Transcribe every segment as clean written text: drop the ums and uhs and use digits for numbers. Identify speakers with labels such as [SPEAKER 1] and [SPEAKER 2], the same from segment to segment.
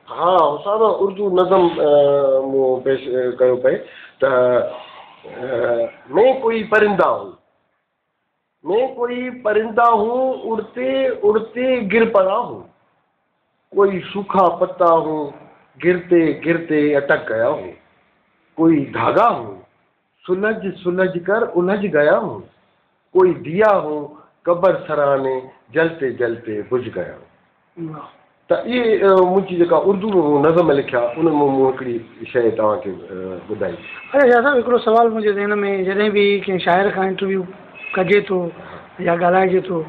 [SPEAKER 1] हाँ असां उर्दू नज़म मूं पेश कयो पए त मैं कोई परिंदा हूँ, मैं कोई परिंदा हूँ उड़ते उड़ते गिर पड़ा हूँ, कोई सूखा पत्ता हूँ गिरते गिरते अटक गया हूँ, कोई धागा हूँ सुलझ सुलझ कर उलझ गया हूँ, कोई दिया हूँ कब्र सराने जलते जलते बुझ गया हूँ। त इहे मुंहिंजी जेका उर्दू में नज़म लिखिया उन में मूं हिकिड़ी शइ तव्हांखे ॿुधाई।
[SPEAKER 2] अरे शाह साहब हिकिड़ो सुवाल मुंहिंजे ज़हन में जॾहिं बि कंहिं शाइर खां इंटरव्यू कजे थो या ॻाल्हाइजे थो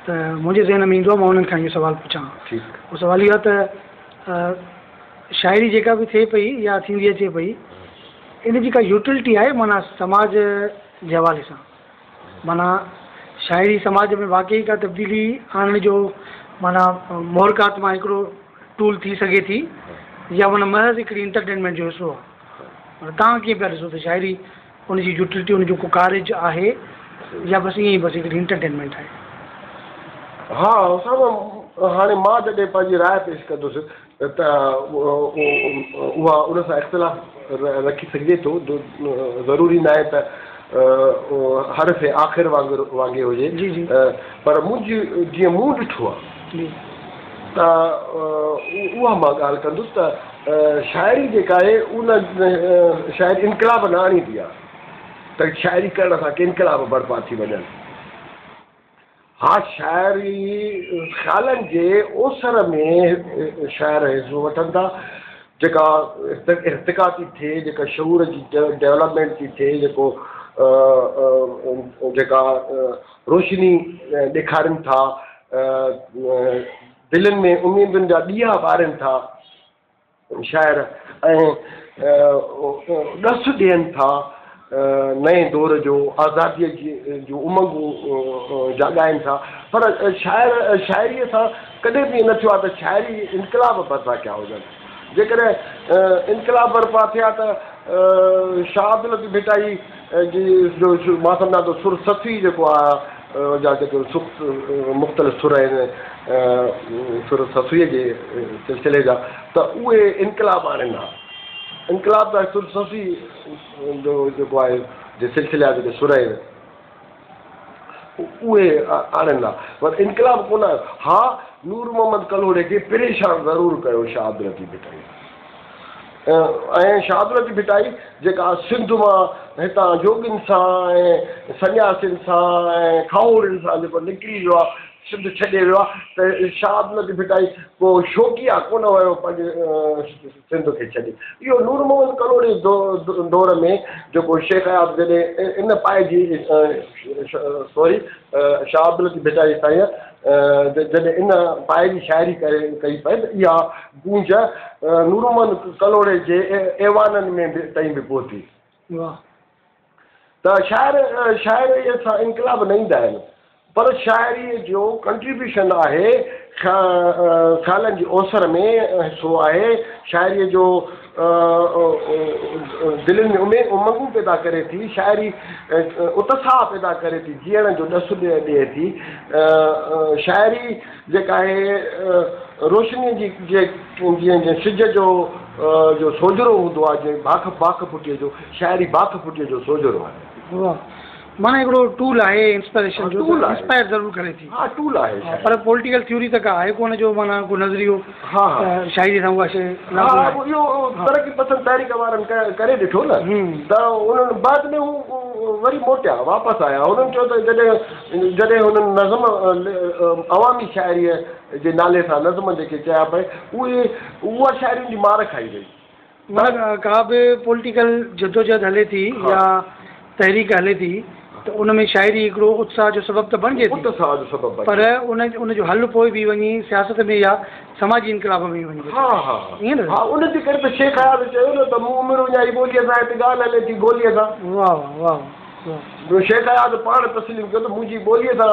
[SPEAKER 2] त मुंहिंजे ज़हन में ईंदो आहे मां उन्हनि खां इहो सुवाल पुछां।
[SPEAKER 1] ठीकु।
[SPEAKER 2] उहो सुवाल इहो आहे त शाइरी जेका बि थिए पई या थींदी अचे पई इन जी का यूटिलिटी आहे माना समाज जे हवाले सां, माना शाइरी समाज में वाक़ई का तब्दीली आणण जो माना मोहरकात मां हिकिड़ो टूल थी सघे थी या माना महज़ हिकिड़ी इंटरटेनमेंट जो हिसो आहे। तव्हां कीअं पिया ॾिसो त शाइरी उनजी यूटिलिटी उनजो को कारज आहे या बसि ईअं ई बसि हिकिड़ी इंटरटेनमेंट आहे?
[SPEAKER 1] हा असां हाणे मां जॾहिं पंहिंजी राय पेश कंदुसि त उहा उन सां इख़्तिलाफ़ रखी सघिजे थो, ज़रूरी न आहे त हर से आख़िर वांगुरु हुजे।
[SPEAKER 2] जी जी।
[SPEAKER 1] पर मुंहिंजी जीअं मूं ॾिठो आहे त उहा मां ॻाल्हि कंदुसि त शाइरी जेका आहे उन शाइरी इनकलाब न आणींदी आहे त शाइरी करण सां के इनकलाब बर्बाद थी वञनि। हा शाइरी ख़्यालनि जे ओसर में शाइर हिसो वठनि था, जेका इर्तिका थी थिए, जेका शऊर जी डेवलपमेंट थी थिए, जेको जेका रोशनी ॾेखारनि था, दिलनि में उमेदुनि जा ॾीआ ॿारनि था शाइर ऐं ॾस ॾियनि था नए दौर जो, आज़ादीअ जी जूं उमंगूं जाॻाइनि था। पर शाइरीअ सां कॾहिं बि न थियो आहे त शाइरी इनकलाब बर्पा कया हुजनि। जेकॾहिं इनकलाब बर्पा थिया त शाह अब्दुल लतीफ़ भिटाई जी जो मां सम्झां थो सुर सफ़ी जेको आहे जा जेके मुख़्तलिफ़ सुर आहिनि सुर सफ़ीअ जे सिलसिले जा त उहे इनकलाब आणनि हा। इनकलाब त सुर सफ़ी जो जेको आहे जे सिलसिले जा जेके सुर आहिनि उहे आणनि था, पर इनकलाब कोन आहे। हा नूर मोहम्मद कलोड़े खे परेशान ज़रूरु कयो शाह अब्दुल लतीफ़ भिटाई, ऐं शाह अब्दुल लतीफ़ भिटाई जेका सिंध मां हितां जोगियुनि सां ऐं सन्यासियुनि सां ऐं खाउड़नि सां जेको निकिरी वियो आहे, सिंध छॾे वियो आहे, त शाह अब्दुल लतीफ़ भिटाई को शौक़िया कोन वियो पंहिंजे सिंध खे छॾे। इहो नूर मोहम्मद कलोड़े दौर में जेको शेख आयाब जॾहिं इन पाए जी सॉरी शाह अब्दुल लतीफ़ भिटाई साईं जॾहिं इन पाए जी शाइरी कई पए त इहा गूंज नूर मोहम्मद कलोड़े जे ऐवाननि में बि ताईं बि पहुती। त शाइरीअ सां इनकलाब न ईंदा आहिनि, पर शाइरीअ जो कंट्रीब्यूशन आहे ख़्यालनि जी ओसर में हिसो आहे, शाइरीअ जो दिलनि में उमंगूं पैदा करे थी, शाइरी उत्साह पैदा करे थी, जीअण जो ॾस ॾिए थी। शाइरी जेका आहे रोशनीअ जी जीअं सिज जो सोजरो हूंदो आहे, जीअं बाख फुटीअ जो, शाइरी बाख फुटीअ जो सोजरो आहे।
[SPEAKER 2] माना हिकिड़ो टूल आहे इंस्पिरेशन जो, इंस्पायर ज़रूरु करे थी।
[SPEAKER 1] हा टूल आहे,
[SPEAKER 2] पर पॉलिटिकल थ्योरी त का आहे कोन जो माना को नज़रियो
[SPEAKER 1] हा
[SPEAKER 2] शाइरी सां उहा शइ
[SPEAKER 1] इहो तरक़ी पसंदि तहरीक वारनि करे ॾिठो न, त उन्हनि बाद में हू वरी मोटिया वापसि आया। उन्हनि चयो त जॾहिं हुननि नज़म अवामी शाइरीअ जे नाले सां नज़म जेके चया पए उहा शाइरियुनि जी मार खाई वई।
[SPEAKER 2] माना का बि पॉलिटिकल जदोजहद हले थी या तहरीक हले थी त उन में शाइरी हिकिड़ो उत्साह जो सबबु त बणिजे थी,
[SPEAKER 1] उत्साह जो सबबु,
[SPEAKER 2] पर उनजो हल पोइ बि वञी सियासत में या समाजी इनकलाब में वञे।
[SPEAKER 1] हा हा ईअं न, हा उनजे करे त शेख आयाब चयो न त मूं मिड़ो या ॿोलीअ सां हिते ॻाल्हि हले थी गोलीअ सां।
[SPEAKER 2] वाह वाह,
[SPEAKER 1] शेख आयाब पाण तस्लीम कयो त मुंहिंजी ॿोलीअ सां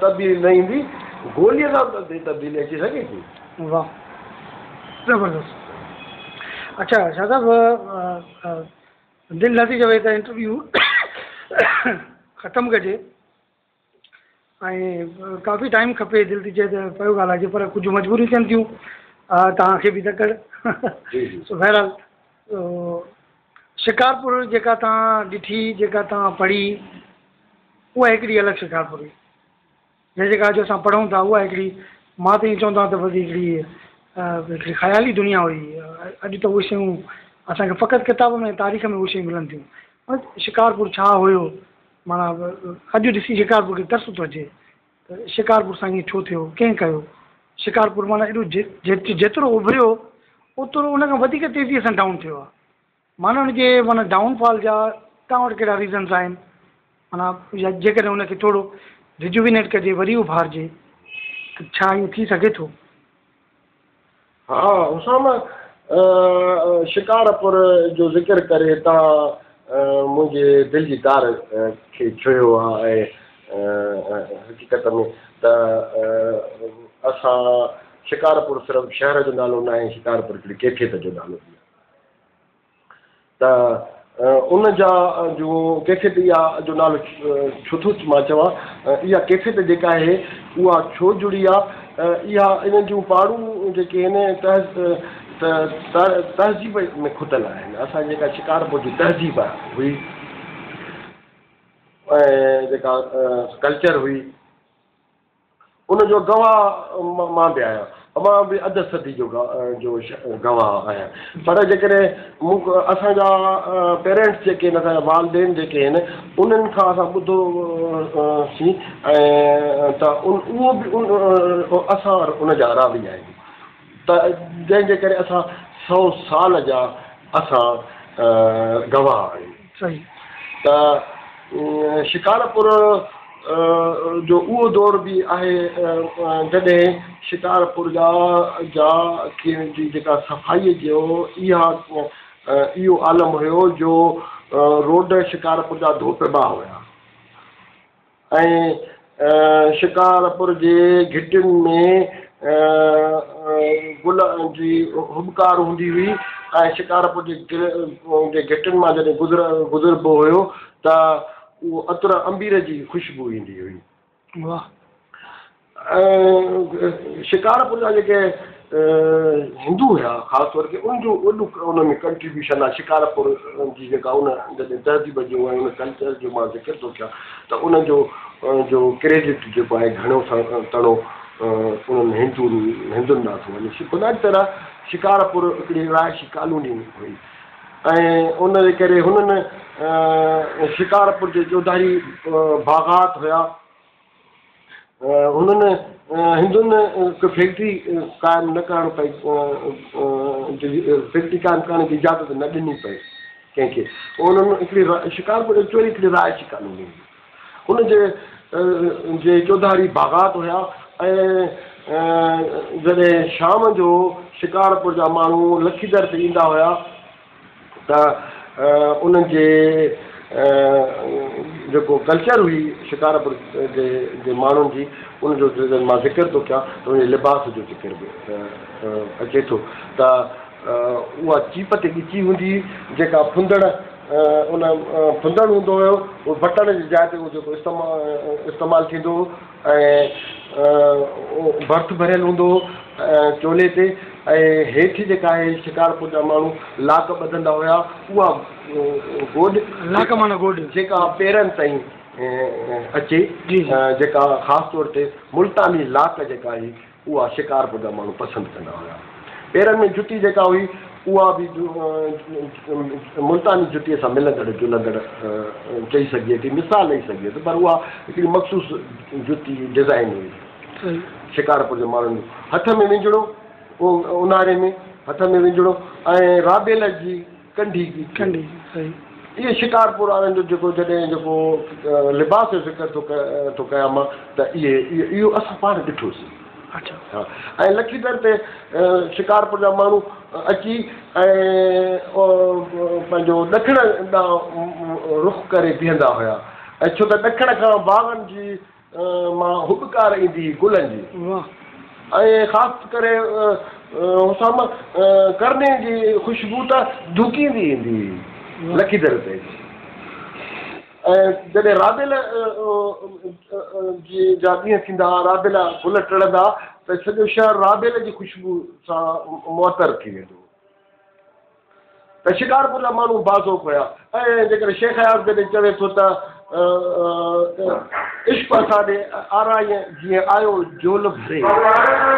[SPEAKER 1] तब्दीली न ईंदी, गोलीअ सां तब्दीली अची सघे थी।
[SPEAKER 2] वाह ज़बरदस्त। अच्छा शाह साहब दिलि नथी चवे त इंटरव्यू ख़तमु कजे ऐं काफ़ी टाइम खपे, दिलि थी चए त पियो ॻाल्हाइजे, पर कुझु मजबूरियूं थियनि थियूं तव्हांखे बि तकड़
[SPEAKER 1] जी जी
[SPEAKER 2] सो बहरहाल शिकारपुर जेका तव्हां ॾिठी जेका तव्हां पढ़ी उहा हिकिड़ी अलॻि शिकारपुर हुई जेका जो असां पढ़ूं था उहा हिकिड़ी मां त ईअं चवंदो आहियां त वधी हिकिड़ी ख़याली दुनिया हुई अॼु त उहे शयूं असांखे फ़क़ति किताब में तारीख़ में उहे शयूं मिलनि थियूं शिकारपुर छा हुयो माना अॼु ॾिसी शिकारपुर खे तरस थो अचे त शिकारपुर सां ईअं छो थियो कंहिं कयो शिकारपुर माना एॾो जेतिरो उभरियो ओतिरो उन खां वधीक तेज़ीअ सां डाउन थियो आहे माना हुनजे माना डाउनफॉल जा तव्हां वटि कहिड़ा रीज़न्स आहिनि माना या जेकॾहिं हुनखे थोरो रिजुविनेट कजे वरी उभारिजे छा ईअं थी सघे थो
[SPEAKER 1] हा उसामा शिकारपुर जो ज़िक्र करे तव्हां मुंहिंजे दिलि जी तार खे छुयो आहे ऐं हक़ीक़त में त असां शिकारपुर सिर्फ़ु शहर जो नालो न आहे शिकारपुर हिकिड़ी कैफ़ियत जो नालो बि आहे त उन जा जो कैफ़ियत इहा जो नालो छो थो मां चवां इहा कैफ़ियत जेका आहे उहा छो जुड़ी आहे इहा इन जूं पाड़ूं जेके आहिनि तहज़ीब में खुटल आहिनि असां जेका शिकारपुर जी तहज़ीब हुई ऐं जेका कल्चर हुई उनजो गवाह मां बि आहियां मां बि अधु सदी जो गवाह आहियां पर जेकॾहिं असांजा पेरेंट्स जेके आहिनि असांजा वालदेन जेके आहिनि उन्हनि खां असां ॿुधोसीं ऐं त उहो बि असां उनजा रावी आहियूं त जंहिंजे करे असां 100 साल जा असां गवाह आहियूं
[SPEAKER 2] सही
[SPEAKER 1] त शिकारपुर जो उहो दौर बि आहे जॾहिं शिकारपुर जा जेका सफ़ाईअ जो इहो आलम हुयो जो रोड शिकारपुर जा धोपिबा हुया ऐं शिकारपुर जे घिटियुनि में गुल जी हुबकार हूंदी हुई ऐं शिकारपुर जे घिटियुनि मां जॾहिं गुज़रबो हुयो त उहो अतर अंबीर जी ख़ुशबू ईंदी हुई
[SPEAKER 2] वाह
[SPEAKER 1] शिकारपुर जा जेके हिंदू हुया ख़ासि तौर ते उनजो उन में कंट्रीब्यूशन आहे शिकारपुर जी जेका उन जॾहिं तहज़ीब जो ऐं उन कल्चर जो मां ज़िक्र थो कयां त उनजो जो क्रेडिट जेको आहे घणो तणो उन्हनि हिंदुनि ॾांहुं थो वञे उन तरह शिकारपुर हिकिड़ी राइशी कॉलोनी हुई ऐं उन जे करे हुननि शिकारपुर जे चौधारी बाग़ात हुया हुननि हिंदुनि हिकु फैक्ट्री क़ाइमु न करणु पई फैक्ट्री क़ाइमु करण जी इजाज़त न ॾिनी पई कंहिंखे उन्हनि हिकिड़ी शिकारपुर चोरी हिकिड़ी राइशी कॉलोनी हुई हुनजे चौधारी बाग़ात हुया ऐं जॾहिं शाम जो शिकारपुर जा माण्हू लखीदर ते ईंदा हुया त उन्हनि जे जेको कल्चर हुई शिकारपुर जे माण्हुनि जी उनजो मां ज़िक्र थो कयां त उनजे लिबास जो ज़िक्र बि अचे थो त उहा चीप ते ॻिची हूंदी जेका फुंदड़ उन फुंदड़ हूंदो हुयो उहो बटण जी जाइ ते उहो जेको इस्तेमालु थींदो हो ऐं भर्थ भरियलु हूंदो हो चोले ते ऐं हेठि जेका आहे शिकारपुर जा माण्हू लाक ॿधंदा हुया उहा गोॾ
[SPEAKER 2] लाक माना गोॾ
[SPEAKER 1] जेका पेरनि ताईं अचे जेका ख़ासि तौर ते मुल्तानी लाक जेका हुई उहा शिकारपुर जा माण्हू पसंदि कंदा हुया पेरनि में जुती जेका हुई उहा बि मुल्तानी जुतीअ सां मिलंदड़ जुलंदड़ चई सघिजे थी मिसाल ॾेई सघिजे थी पर उहा हिकिड़ी मख़सूस जुती डिज़ाइन हुई शिकारपुर जे माण्हुनि हथ में विझड़ो ऊन्हारे में हथ में विझड़ो ऐं राबेल जी कंढी इहे शिकारपुर वारनि जो जेको जॾहिं जेको लिबास जो ज़िक्र थो कयां मां त इहो असां पाण ॾिठोसीं
[SPEAKER 2] अच्छा
[SPEAKER 1] हा ऐं लखीदर ते शिकारपुर जा माण्हू अची ऐं पंहिंजो ॾखण ॾांहुं रुख करे बीहंदा हुया ऐं छो त ॾखण खां बाग़नि जी मां हुबकार ईंदी हुई गुलनि जी ऐं ख़ासि करे हुसाम करने जी ख़ुशबू त धुकींदी ईंदी हुई लखीदर ते ऐं जॾहिं राबेल जी जा ॾींहं थींदा, राबेल गुल टिड़ंदा त सॼो शहर राबेल जी ख़ुशबू सां मुअतर थी वेंदो। त शिकारपुर जा माण्हू बाज़ो पिया। ऐं जेकॾहिं शेख हयात जॾहिं चवे थो त इश्क असां ॾे आराईअ जीअं आयो झोल भरे।